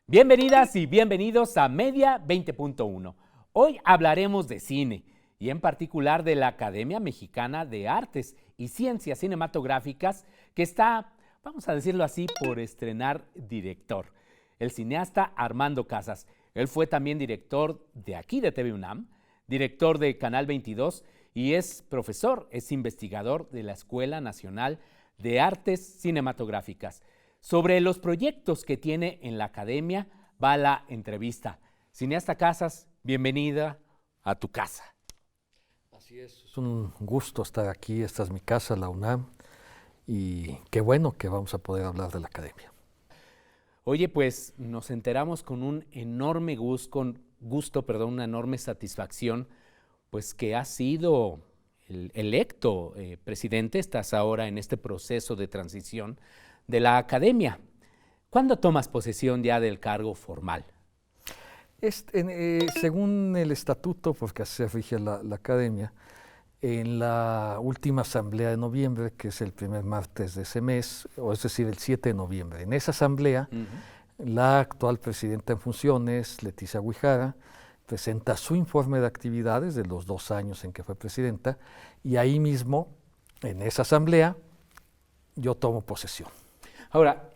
Bienvenidas y bienvenidos a Media 20.1. Hoy hablaremos de cine y en particular de la Academia Mexicana de Artes y Ciencias Cinematográficas que está, vamos a decirlo así, por estrenar director. El cineasta Armando Casas. Él fue también director de aquí de TV UNAM, director de Canal 22 y es profesor, es investigador de la Escuela Nacional de Artes Cinematográficas. Sobre los proyectos que tiene en la academia va la entrevista. Cineasta Casas, bienvenida a tu casa. Así es un gusto estar aquí, esta es mi casa, la UNAM, y qué bueno que vamos a poder hablar de la academia. Oye, pues nos enteramos con un enorme una enorme satisfacción, pues que has sido el electo presidente, estás ahora en este proceso de transición de la academia. ¿Cuándo tomas posesión ya del cargo formal? Según el estatuto, porque así se rige la academia, en la última asamblea de noviembre, que es el primer martes de ese mes, o es decir, el 7 de noviembre, en esa asamblea, la actual presidenta en funciones, Leticia Guijarro, presenta su informe de actividades de los 2 años en que fue presidenta, y ahí mismo, en esa asamblea, yo tomo posesión. Ahora,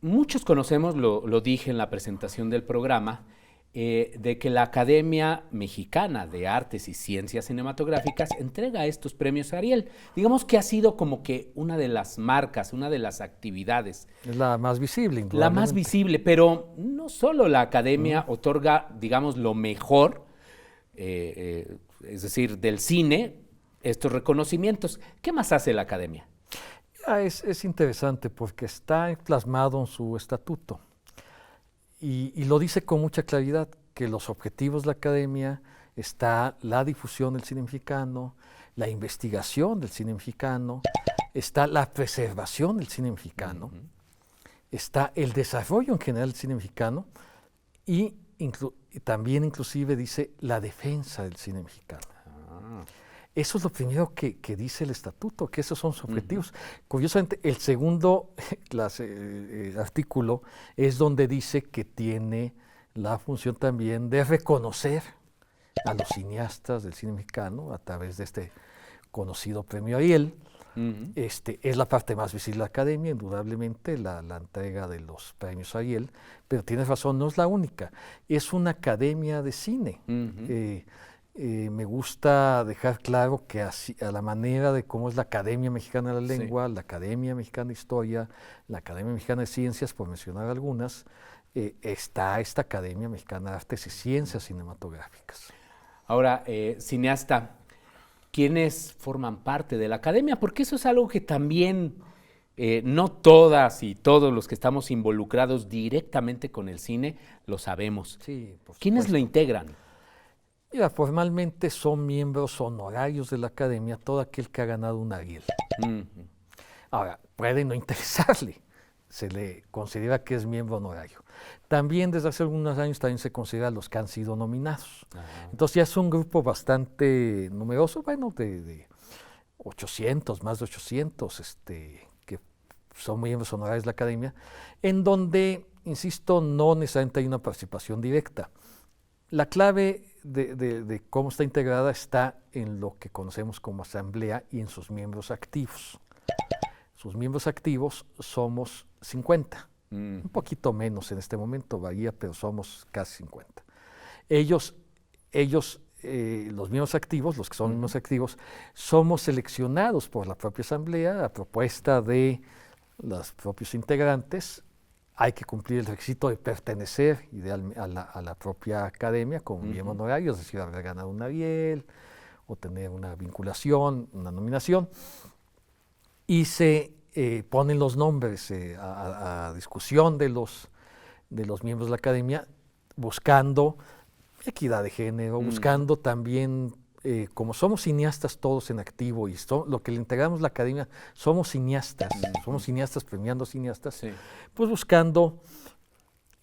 muchos conocemos, lo dije en la presentación del programa, de que la Academia Mexicana de Artes y Ciencias Cinematográficas entrega estos premios Ariel. Digamos que ha sido como que una de las marcas, una de las actividades. Es la más visible, indudablemente. La más visible, pero no solo la Academia otorga, digamos, lo mejor, es decir, del cine, estos reconocimientos. ¿Qué más hace la Academia? Es interesante porque está plasmado en su estatuto y lo dice con mucha claridad que los objetivos de la academia está la difusión del cine mexicano, la investigación del cine mexicano, está la preservación del cine mexicano, está el desarrollo en general del cine mexicano y también inclusive dice la defensa del cine mexicano. Eso es lo primero que dice el estatuto, que esos son sus objetivos. Curiosamente, el segundo artículo es donde dice que tiene la función también de reconocer a los cineastas del cine mexicano a través de este conocido premio Ariel. Es la parte más visible de la academia, indudablemente, la entrega de los premios Ariel, pero tienes razón, no es la única. Es una academia de cine. Me gusta dejar claro que a la manera de cómo es la Academia Mexicana de la Lengua, la Academia Mexicana de Historia, la Academia Mexicana de Ciencias, por mencionar algunas, está esta Academia Mexicana de Artes y Ciencias Cinematográficas. Ahora, cineasta, ¿quiénes forman parte de la Academia? Porque eso es algo que también no todas y todos los que estamos involucrados directamente con el cine lo sabemos. Sí, por ¿Quiénes supuesto. lo integran? Mira, formalmente son miembros honorarios de la academia todo aquel que ha ganado un Ariel. Ahora, puede no interesarle, se le considera que es miembro honorario. También desde hace algunos años también se considera los que han sido nominados. Entonces ya es un grupo bastante numeroso, bueno, de 800, más de 800, que son miembros honorarios de la academia, en donde, insisto, no necesariamente hay una participación directa. La clave de cómo está integrada está en lo que conocemos como asamblea y en sus miembros activos. Sus miembros activos somos 50, un poquito menos en este momento, varía, pero somos casi 50. Ellos los miembros activos, los que son miembros activos, somos seleccionados por la propia asamblea a propuesta de los propios integrantes. Hay que cumplir el requisito de pertenecer a la propia academia como miembro honorario, es decir, haber ganado un Ariel o tener una vinculación, una nominación, y se ponen los nombres a discusión de los miembros de la academia, buscando equidad de género, buscando también, como somos cineastas todos en activo y lo que le integramos a la academia, somos cineastas premiando cineastas, pues buscando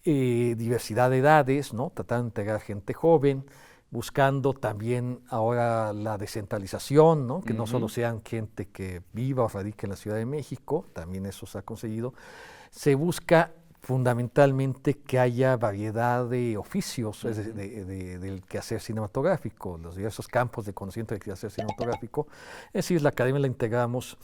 diversidad de edades, ¿no? Tratando de integrar gente joven, buscando también ahora la descentralización, ¿no? Que no solo sean gente que viva o radique en la Ciudad de México, también eso se ha conseguido. Se busca fundamentalmente que haya variedad de oficios del quehacer cinematográfico, los diversos campos de conocimiento del quehacer cinematográfico. Es decir, la academia la integramos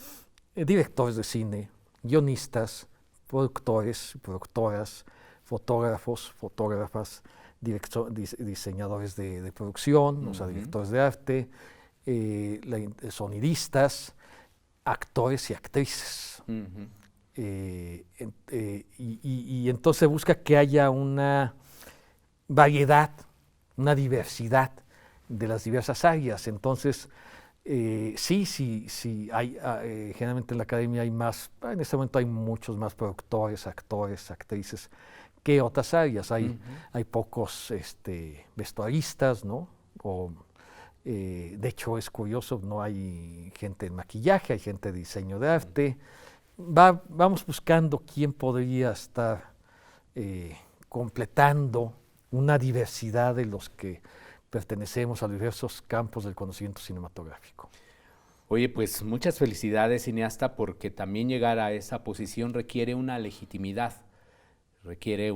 directores de cine, guionistas, productores, productoras, fotógrafos, fotógrafas, diseñadores de producción, o sea, directores de arte, sonidistas, actores y actrices. Y entonces busca que haya una variedad, una diversidad de las diversas áreas. Entonces, sí, hay, generalmente en la academia hay más, en este momento hay muchos más productores, actores, actrices que otras áreas. Hay pocos vestuaristas, ¿no? De hecho, es curioso, no hay gente en maquillaje, hay gente de diseño de arte. Vamos buscando quién podría estar completando una diversidad de los que pertenecemos a diversos campos del conocimiento cinematográfico. Oye, pues muchas felicidades, cineasta, porque también llegar a esa posición requiere una legitimidad, requiere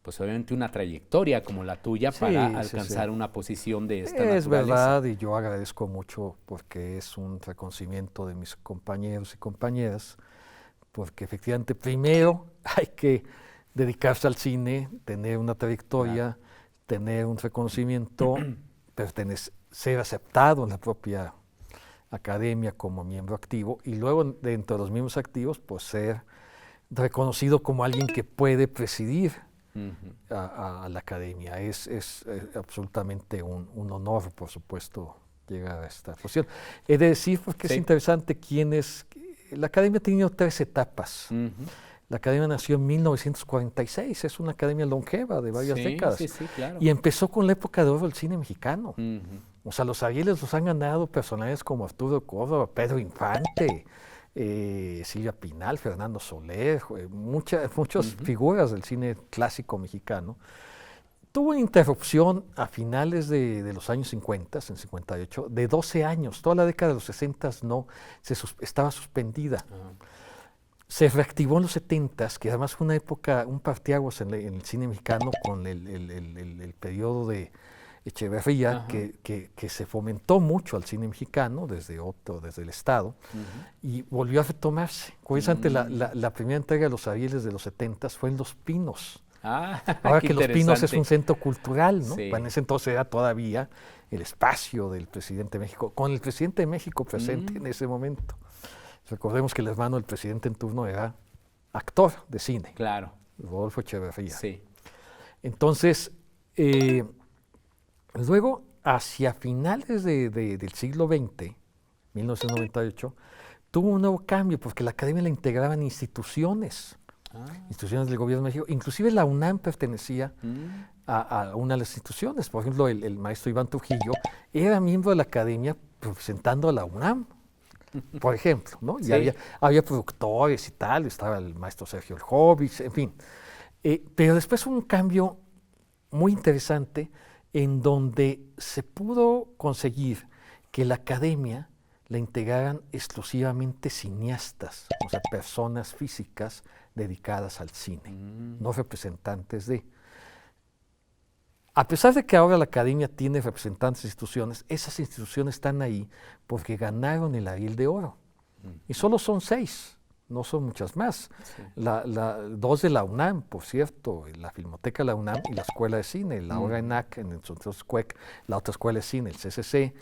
pues obviamente una trayectoria como la tuya para alcanzar una posición de esta naturaleza. Es verdad, y yo agradezco mucho porque es un reconocimiento de mis compañeros y compañeras, porque efectivamente primero hay que dedicarse al cine, tener una trayectoria, tener un reconocimiento, ser aceptado en la propia academia como miembro activo, y luego dentro de los miembros activos, pues ser reconocido como alguien que puede presidir a la academia. Es absolutamente un honor, por supuesto, llegar a esta posición. He de decir, porque es interesante, la academia ha tenido 3 etapas. La academia nació en 1946, es una academia longeva de varias décadas. Claro. Y empezó con la época de oro del cine mexicano. O sea, los Arieles los han ganado personajes como Arturo Córdoba, Pedro Infante, Silvia Pinal, Fernando Soler, muchas figuras del cine clásico mexicano. Tuvo una interrupción a finales de los años 50, en 58, de 12 años. Toda la década de los 60 estaba suspendida. Se reactivó en los 70, que además fue una época, un parteaguas en el cine mexicano con el periodo de Echeverría, que se fomentó mucho al cine mexicano desde el Estado, y volvió a retomarse. Curiosamente, la primera entrega de los Arieles de los 70 fue en Los Pinos. Ahora que Los Pinos es un centro cultural, ¿no? Bueno, en ese entonces era todavía el espacio del presidente de México, con el presidente de México presente en ese momento. Recordemos que el hermano del presidente en turno era actor de cine. Claro. Rodolfo Echeverría. Sí. Entonces, luego, hacia finales del siglo XX, 1998, tuvo un nuevo cambio, porque la academia la integraban instituciones. Instituciones del gobierno de México. Inclusive la UNAM pertenecía a una de las instituciones. Por ejemplo, el maestro Iván Trujillo era miembro de la academia representando a la UNAM, por ejemplo, ¿no? Y había productores y tal, estaba el maestro Sergio Ljovich, en fin. Pero después hubo un cambio muy interesante en donde se pudo conseguir que la academia la integraran exclusivamente cineastas, o sea, personas físicas dedicadas al cine, no representantes de. A pesar de que ahora la academia tiene representantes de instituciones, esas instituciones están ahí porque ganaron el Ariel de Oro. Y solo son 6, no son muchas más. 2 de la UNAM, por cierto, la Filmoteca de la UNAM y la Escuela de Cine, la Obra ENAC, en el CUEC, la otra escuela de cine, el CCC.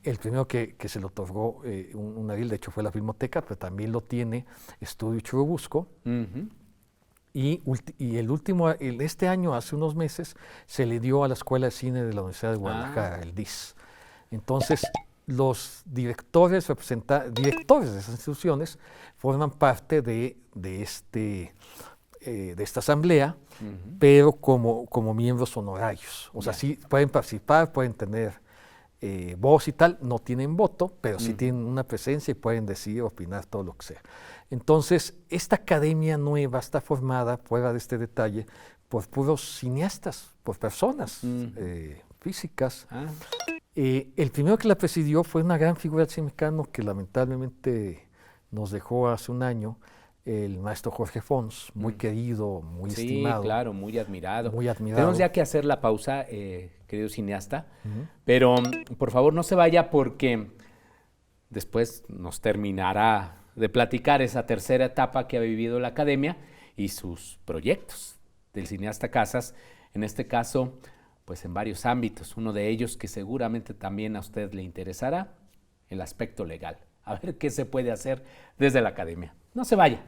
El primero que se le otorgó un Ariel, de hecho, fue la Filmoteca, pero también lo tiene Estudio Churubusco. Y el último, este año, hace unos meses, se le dio a la Escuela de Cine de la Universidad de Guadalajara, el DIS. Entonces, los directores de esas instituciones forman parte de esta asamblea, pero como miembros honorarios. O sea, sí pueden participar, pueden tener voz y tal, no tienen voto, pero sí tienen una presencia y pueden decidir, opinar, todo lo que sea. Entonces, esta academia nueva está formada, fuera de este detalle, por puros cineastas, por personas físicas. El primero que la presidió fue una gran figura del cine mexicano que lamentablemente nos dejó hace un año, el maestro Jorge Fons, muy querido, muy estimado. Sí, claro, muy admirado. Muy admirado. Tenemos ya que hacer la pausa, querido cineasta, pero por favor no se vaya porque después nos terminará de platicar esa tercera etapa que ha vivido la academia y sus proyectos del cineasta Casas, en este caso, pues en varios ámbitos. Uno de ellos que seguramente también a usted le interesará, el aspecto legal. A ver qué se puede hacer desde la academia. No se vaya.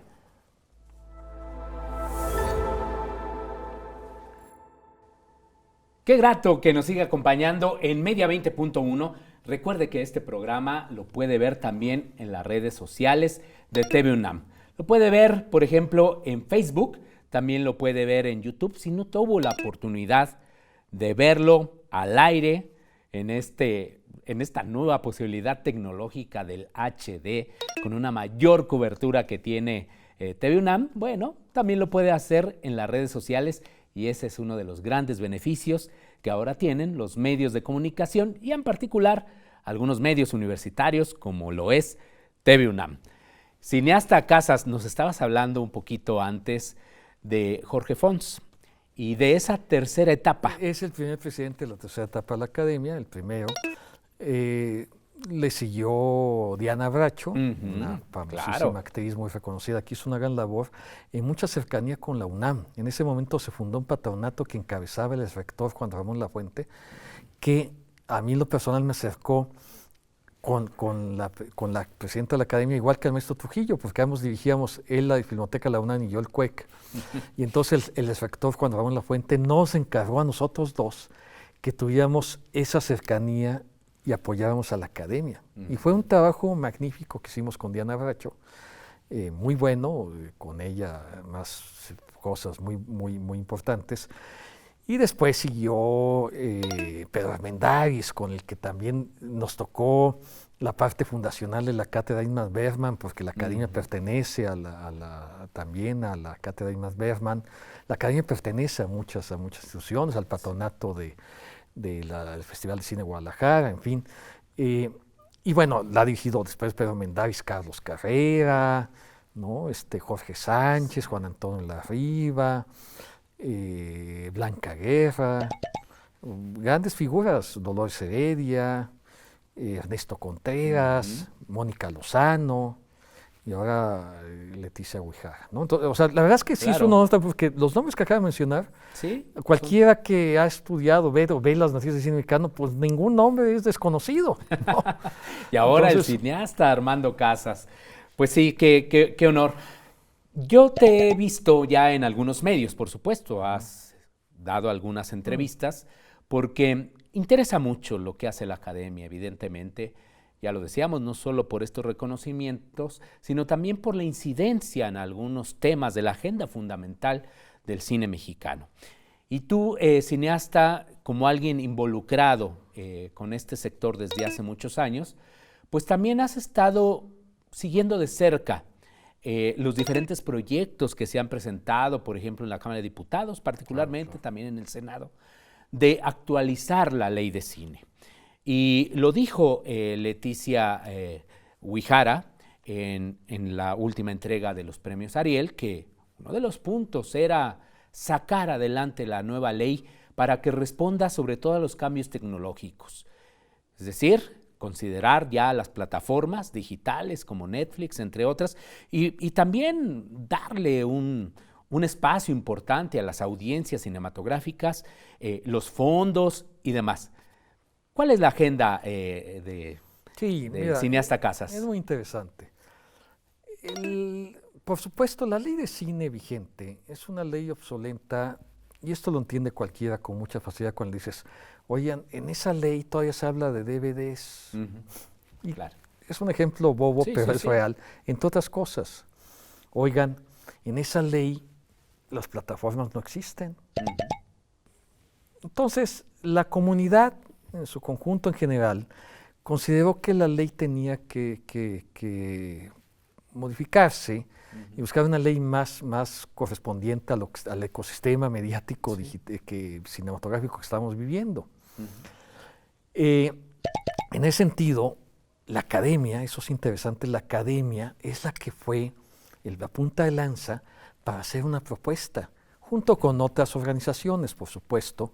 Qué grato que nos siga acompañando en Media 20.1. Recuerde que este programa lo puede ver también en las redes sociales de TV UNAM. Lo puede ver, por ejemplo, en Facebook, también lo puede ver en YouTube. Si no tuvo la oportunidad de verlo al aire en esta nueva posibilidad tecnológica del HD, con una mayor cobertura que tiene TV UNAM, bueno, también lo puede hacer en las redes sociales y ese es uno de los grandes beneficios que ahora tienen los medios de comunicación y en particular algunos medios universitarios como lo es TV UNAM. Cineasta Casas, nos estabas hablando un poquito antes de Jorge Fons y de esa tercera etapa. Es el primer presidente de la tercera etapa de la academia, el primero. Le siguió Diana Bracho, una famosísima actriz muy reconocida, que hizo una gran labor en mucha cercanía con la UNAM. En ese momento se fundó un patronato que encabezaba el rector Juan Ramón Lafuente, que a mí en lo personal me acercó con la presidenta de la academia, igual que al maestro Trujillo, porque ambos dirigíamos, él la Filmoteca la UNAM y yo el CUEC. Y entonces el rector Juan Ramón Lafuente nos encargó a nosotros dos que tuviéramos esa cercanía y apoyáramos a la academia. Y fue un trabajo magnífico que hicimos con Diana Bracho, muy bueno, con ella más cosas muy importantes. Y después siguió Pedro Armendáriz, con el que también nos tocó la parte fundacional de la Cátedra Ingmar Bergman, porque la academia pertenece también a la Cátedra Ingmar Bergman. La academia pertenece a muchas instituciones, al patronato del Festival de Cine de Guadalajara, en fin. Y bueno, la ha dirigido después Pedro Armendáriz, Carlos Carrera, ¿no? Jorge Sánchez, Juan Antonio Larriva, Blanca Guerra, grandes figuras, Dolores Heredia, Ernesto Contreras, Mónica Lozano y ahora Leticia Guijarro, ¿no? Entonces, o sea, la verdad es que sí es una nota, porque los nombres que acabo de mencionar, ¿sí? Cualquiera que ha estudiado, ve las noticias de cine mexicano, pues ningún nombre es desconocido, ¿no? Y ahora entonces, el cineasta Armando Casas. Pues sí, qué honor. Yo te he visto ya en algunos medios, por supuesto, has dado algunas entrevistas, porque interesa mucho lo que hace la academia, evidentemente, ya lo decíamos, no solo por estos reconocimientos, sino también por la incidencia en algunos temas de la agenda fundamental del cine mexicano. Y tú, cineasta, como alguien involucrado con este sector desde hace muchos años, pues también has estado siguiendo de cerca los diferentes proyectos que se han presentado, por ejemplo, en la Cámara de Diputados, particularmente también en el Senado, de actualizar la ley de cine. Y lo dijo Leticia Guijarro en la última entrega de los premios Ariel, que uno de los puntos era sacar adelante la nueva ley para que responda sobre todo a los cambios tecnológicos. Es decir, considerar ya las plataformas digitales como Netflix, entre otras, y también darle un espacio importante a las audiencias cinematográficas, los fondos y demás. ¿Cuál es la agenda de cineasta Casas? Es muy interesante. Por supuesto, la ley de cine vigente es una ley obsoleta, y esto lo entiende cualquiera con mucha facilidad cuando dices, oigan, en esa ley todavía se habla de DVDs. Y claro. Es un ejemplo bobo, pero es real. Entre otras cosas, oigan, en esa ley las plataformas no existen. Entonces, la comunidad, en su conjunto en general, consideró que la ley tenía que modificarse y buscar una ley más correspondiente al ecosistema mediático cinematográfico que estamos viviendo. En ese sentido, la academia, eso es interesante, la academia es la que fue la punta de lanza para hacer una propuesta, junto con otras organizaciones, por supuesto,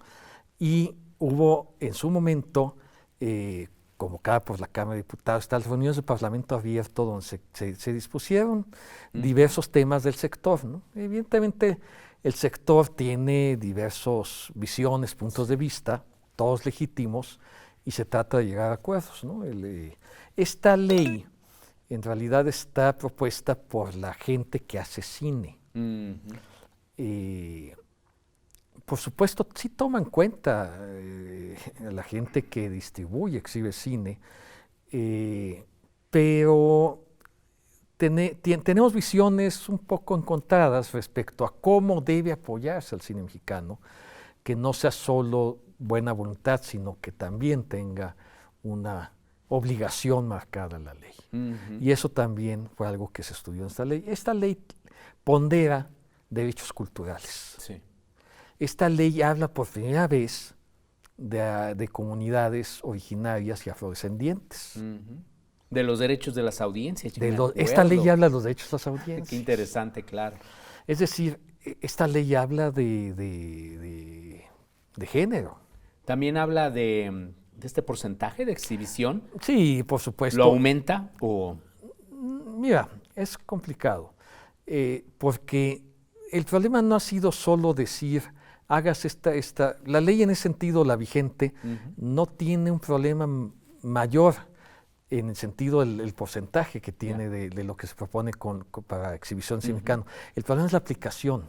y hubo en su momento, convocada por la Cámara de Diputados, las reuniones de Parlamento Abierto donde se dispusieron diversos temas del sector, ¿no? Evidentemente, el sector tiene diversas visiones, puntos de vista, todos legítimos, y se trata de llegar a acuerdos, ¿no? Esta ley en realidad está propuesta por la gente que hace cine. Por supuesto, sí toma en cuenta a la gente que distribuye, exhibe cine, pero tenemos visiones un poco encontradas respecto a cómo debe apoyarse al cine mexicano, que no sea solo buena voluntad, sino que también tenga una obligación marcada en la ley. Y eso también fue algo que se estudió en esta ley. Esta ley pondera derechos culturales. Sí. Esta ley habla por primera vez de comunidades originarias y afrodescendientes. De los derechos de las audiencias. Esta ley habla de los derechos de las audiencias. Qué interesante, claro. Es decir, esta ley habla de género. También habla de este porcentaje de exhibición. Sí, por supuesto. ¿Lo aumenta o...? Mira, es complicado, porque el problema no ha sido solo decir, hagas la ley en ese sentido, la vigente, no tiene un problema mayor en el sentido del porcentaje que tiene de lo que se propone para exhibición cine mexicano. El problema es la aplicación,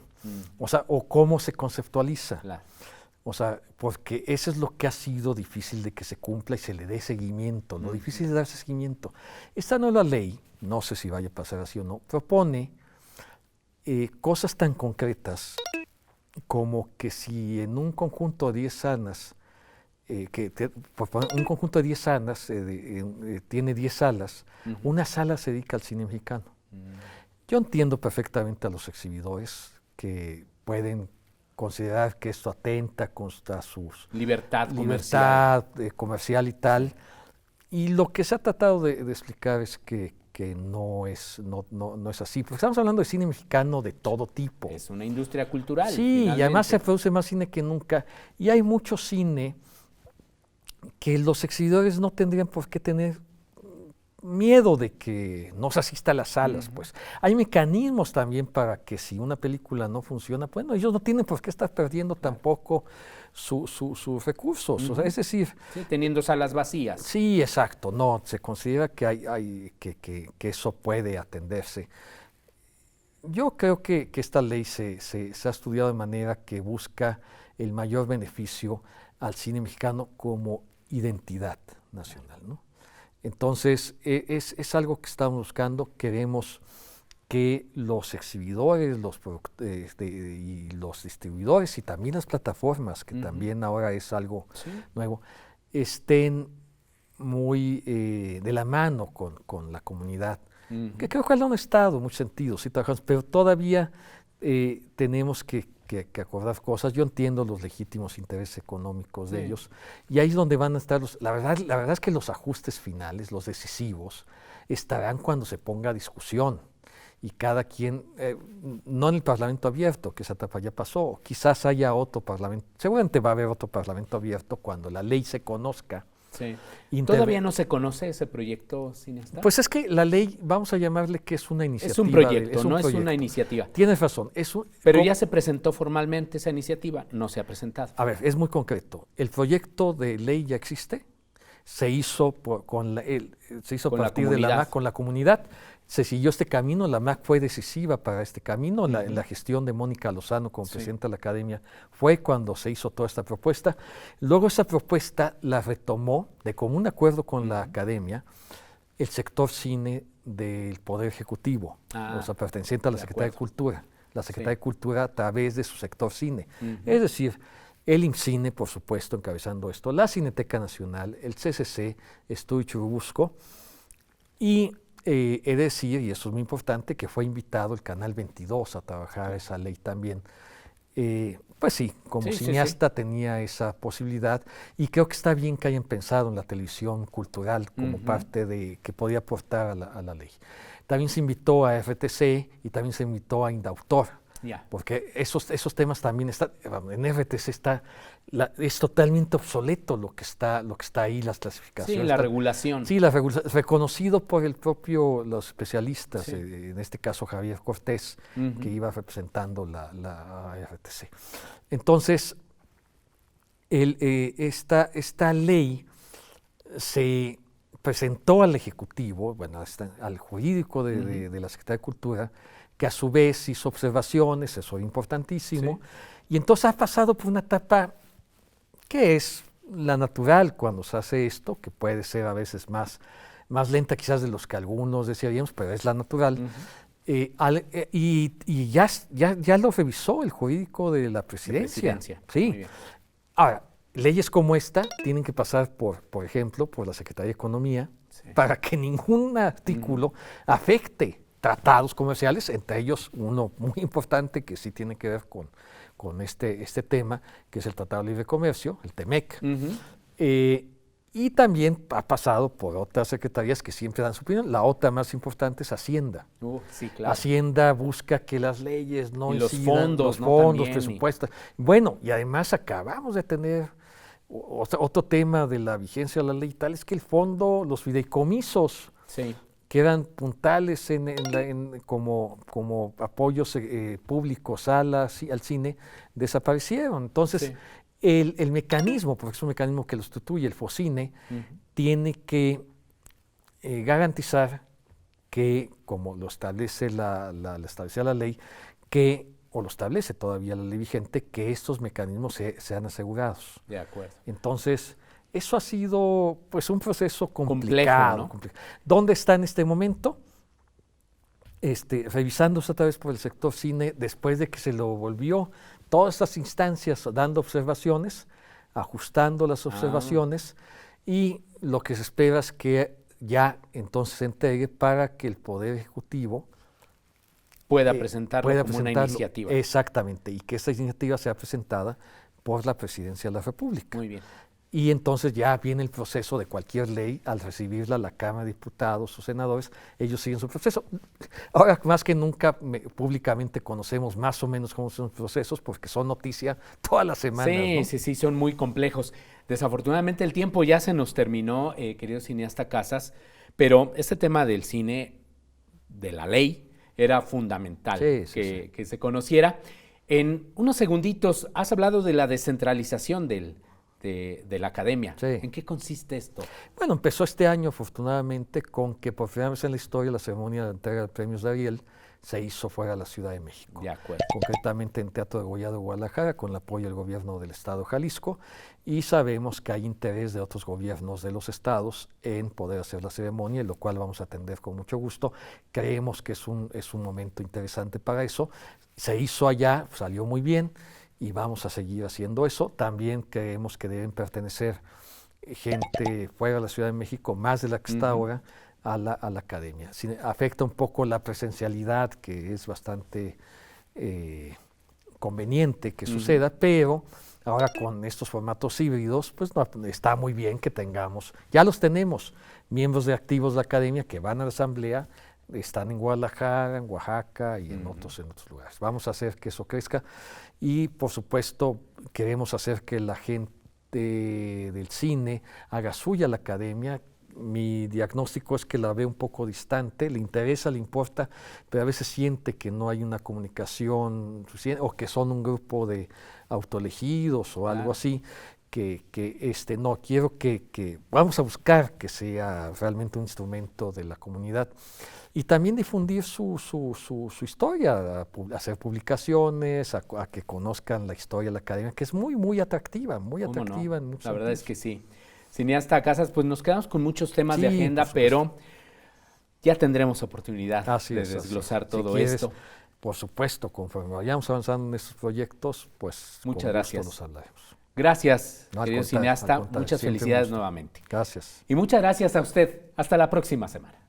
o cómo se conceptualiza. Claro. O sea, porque eso es lo que ha sido difícil de que se cumpla y se le dé seguimiento. Lo difícil es darse seguimiento. Esta nueva ley, no sé si vaya a pasar así o no, propone cosas tan concretas como que si en un conjunto de 10 salas, un conjunto de 10 salas tiene 10 salas, una sala se dedica al cine mexicano. Yo entiendo perfectamente a los exhibidores que pueden considerar que esto atenta contra su libertad comercial y tal. Y lo que se ha tratado de explicar es que no es así, porque estamos hablando de cine mexicano de todo tipo. Es una industria cultural. Sí, finalmente. Y además se produce más cine que nunca. Y hay mucho cine que los exhibidores no tendrían por qué tener miedo de que no se asista a las salas, pues. Hay mecanismos también para que si una película no funciona, bueno, ellos no tienen por qué estar perdiendo tampoco sus recursos. O sea, es decir... Sí, teniendo salas vacías. Sí, exacto. No, se considera que eso puede atenderse. Yo creo que esta ley se ha estudiado de manera que busca el mayor beneficio al cine mexicano como identidad nacional, ¿no? Entonces, es algo que estamos buscando. Queremos que los exhibidores, y los distribuidores y también las plataformas, que también ahora es algo nuevo, estén muy de la mano con la comunidad, que creo que lo han estado en muchos sentidos, sí trabajamos, pero todavía tenemos que acordar cosas. Yo entiendo los legítimos intereses económicos de ellos, y ahí es donde van a estar la verdad es que los ajustes finales, los decisivos, estarán cuando se ponga a discusión, y cada quien, no en el Parlamento Abierto, que esa etapa ya pasó, quizás haya otro Parlamento, seguramente va a haber otro Parlamento Abierto cuando la ley se conozca. Sí. ¿Todavía no se conoce ese proyecto, Cineastar? Pues es que la ley, vamos a llamarle que es una iniciativa. Es un proyecto, no es una iniciativa. Tienes razón. Pero ya se presentó formalmente esa iniciativa, no se ha presentado. A ver, es muy concreto. El proyecto de ley ya existe, se hizo a partir de la MAC, con la comunidad. Se siguió este camino, la MAC fue decisiva para este camino, la gestión de Mónica Lozano como presidenta de la Academia fue cuando se hizo toda esta propuesta. Luego esa propuesta la retomó de común acuerdo con la Academia el sector cine del Poder Ejecutivo, o sea, perteneciente a la Secretaría de Cultura. La Secretaría de Cultura a través de su sector cine. Es decir, el IMCINE, por supuesto, encabezando esto, la Cineteca Nacional, el CCC, Estudio Churubusco, y he de decir, y eso es muy importante, que fue invitado el Canal 22 a trabajar esa ley también. Pues sí, como cineasta tenía esa posibilidad y creo que está bien que hayan pensado en la televisión cultural como parte de que podía aportar a la ley. También se invitó a RTC y también se invitó a Indautor, porque esos temas también están, en RTC es totalmente obsoleto lo que está ahí, las clasificaciones. Sí, la regulación. Sí, reconocido por los especialistas, en este caso Javier Cortés, que iba representando la RTC. Entonces, esta ley se presentó al Ejecutivo, bueno, al jurídico de la Secretaría de Cultura, que a su vez hizo observaciones, eso es importantísimo, y entonces ha pasado por una etapa que es la natural cuando se hace esto, que puede ser a veces más lenta quizás de los que algunos desearíamos, pero es la natural. Y ya lo revisó el jurídico de la presidencia. Sí. Ahora, leyes como esta tienen que pasar por ejemplo, por la Secretaría de Economía, para que ningún artículo afecte tratados comerciales, entre ellos uno muy importante que sí tiene que ver con este tema, que es el Tratado de Libre Comercio, el TEMEC. Y también ha pasado por otras secretarías que siempre dan su opinión. La otra más importante es Hacienda. Sí, claro. Hacienda busca que las leyes no incidan, los fondos, presupuestos. Bueno, y además acabamos de tener otro tema de la vigencia de la ley tal, es que el fondo, los fideicomisos, que eran puntales como apoyos públicos al cine, desaparecieron. Entonces, el mecanismo, porque es un mecanismo que lo instituye el FOCINE, tiene que garantizar que, como lo establece la ley, o lo establece todavía la ley vigente, que estos mecanismos sean asegurados. De acuerdo. Entonces, eso ha sido pues un proceso complicado. Complejo, ¿no? ¿Dónde está en este momento? Revisándose otra vez por el sector cine, después de que se lo volvió, todas estas instancias dando observaciones, ajustando las observaciones, y lo que se espera es que ya entonces se entregue para que el Poder Ejecutivo pueda presentarlo como una iniciativa. Exactamente, y que esta iniciativa sea presentada por la Presidencia de la República. Muy bien. Y entonces ya viene el proceso de cualquier ley, al recibirla la Cámara de Diputados o senadores, ellos siguen su proceso. Ahora, más que nunca, públicamente conocemos más o menos cómo son los procesos, porque son noticia todas las semanas. Sí, son muy complejos. Desafortunadamente el tiempo ya se nos terminó, querido cineasta Casas, pero este tema del cine, de la ley, era fundamental que se conociera. En unos segunditos, has hablado de la descentralización de la academia. ¿En qué consiste esto? Bueno, empezó este año, afortunadamente, con que por primera vez en la historia la ceremonia de entrega de premios de Ariel se hizo fuera de la Ciudad de México. De acuerdo. Concretamente en Teatro de Gollado, Guadalajara, con el apoyo del gobierno del estado de Jalisco, y sabemos que hay interés de otros gobiernos de los estados en poder hacer la ceremonia, lo cual vamos a atender con mucho gusto. Creemos que es un momento interesante para eso. Se hizo allá, salió muy bien, y vamos a seguir haciendo eso. También creemos que deben pertenecer gente fuera de la Ciudad de México, más de la que está ahora, a la academia. Afecta un poco la presencialidad, que es bastante conveniente que suceda, pero ahora con estos formatos híbridos, pues está muy bien que tengamos, ya los tenemos, miembros de activos de la academia que van a la asamblea, están en Guadalajara, en Oaxaca y en otros lugares. Vamos a hacer que eso crezca y, por supuesto, queremos hacer que la gente del cine haga suya la academia. Mi diagnóstico es que la ve un poco distante, le interesa, le importa, pero a veces siente que no hay una comunicación suficiente o que son un grupo de autoelegidos o algo así, no, quiero que vamos a buscar que sea realmente un instrumento de la comunidad y también difundir su historia, hacer publicaciones, a que conozcan la historia de la academia, que es muy atractiva, en muchos sentidos. La verdad es que sí. Cineasta Casas, pues nos quedamos con muchos temas de agenda, pero ya tendremos oportunidad de desglosar todo esto. Por supuesto, conforme vayamos avanzando en estos proyectos, pues muchas gracias. Nos hablaremos. Gracias, querido cineasta. Muchas felicidades nuevamente. Gracias. Y muchas gracias a usted. Hasta la próxima semana.